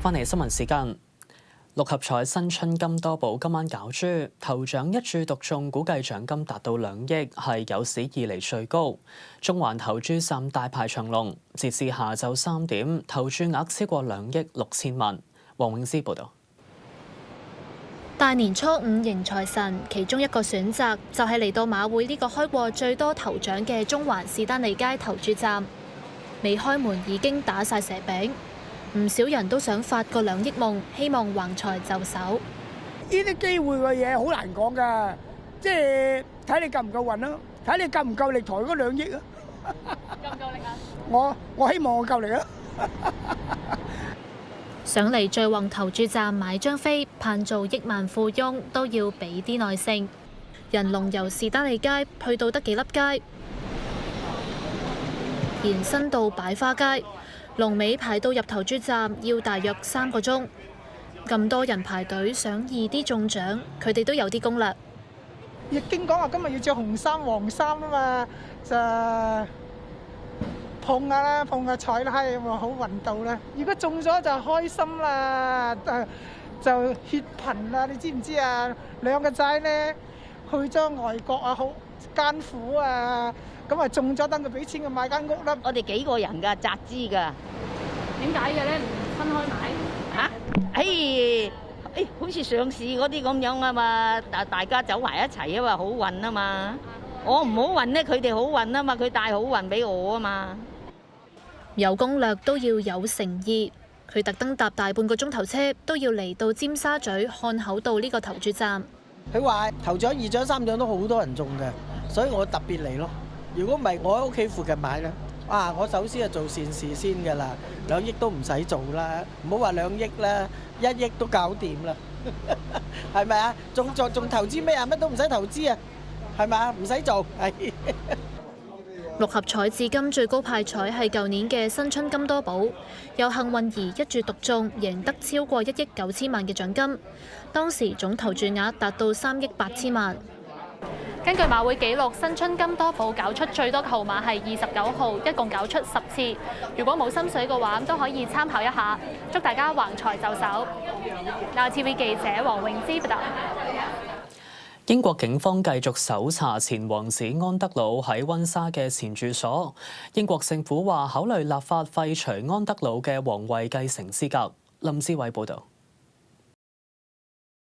返嚟新聞時間，六合彩新春金多寶今晚攪珠，頭獎一注獨中，估計獎金達到2億，係有史以嚟最高。中環投注站大排長龍，截至下晝3點，投注額超過2億6千萬。黃永之報導。大年初五迎財神，其中一個選擇就係嚟到馬會呢個開過最多頭獎嘅中環士丹利街投注站。未開門已經打晒蛇餅，唔少人都想發個2億夢，希望橫財就手。呢啲機會嘅嘢好難講㗎，即係睇你夠唔夠運咯，睇你夠唔夠力抬嗰2億啊！夠唔夠力啊？我希望我夠力啊！上嚟最旺投注站買張飛，盼做億萬富翁都要俾啲耐性。人龍由士丹利街去到得幾粒街，延伸到擺花街，龍尾排到入投注站要大約3個鐘。咁多人排隊想易啲中獎，佢哋都有啲攻略。易經講話今日要着紅衫黃衫啊嘛，就碰下啦，碰下彩啦，係咪好運到啦？如果中咗就開心啦，就血貧啦，你知唔知啊？2個仔呢去咗外國啊，好艱苦啊！咁啊中咗，等佢俾錢佢買間屋啦。我哋幾個人㗎，集資㗎。點解嘅咧？唔分開買嚇？好似上市嗰啲咁樣啊嘛，大家走埋一齊啊嘛，好運啊嘛。我唔好運咧，佢哋好運啊嘛，佢帶好運俾我啊嘛。有攻略都要有誠意，佢特登搭大半個鐘頭車，都要嚟到尖沙咀漢口道呢個投注站。佢話頭獎、2獎、3獎都好多人中嘅，所以我特別嚟咯。如果唔係，我喺屋企附近買咧，我首先係做善事先㗎啦，2億都唔使做啦，唔好話2億啦，1億都搞掂啦，係咪啊？仲投資咩啊？乜都唔使投資啊，係咪啊？唔使做係。六合彩至今最高派彩係舊年嘅新春金多寶，有幸運兒一注獨中，贏得超過1億9千萬嘅獎金，當時總投注額達到3億8千萬。根據馬會紀錄，新春金多寶攪出最多嘅號碼係29號，一共攪出10次。如果冇心水嘅話，都可以參考一下。祝大家橫財就手。Now TV 記者黃永之報道。英國警方繼續搜查前王子安德魯喺溫莎嘅前住所。英國政府話考慮立法廢除安德魯嘅皇位繼承資格。林志偉報導。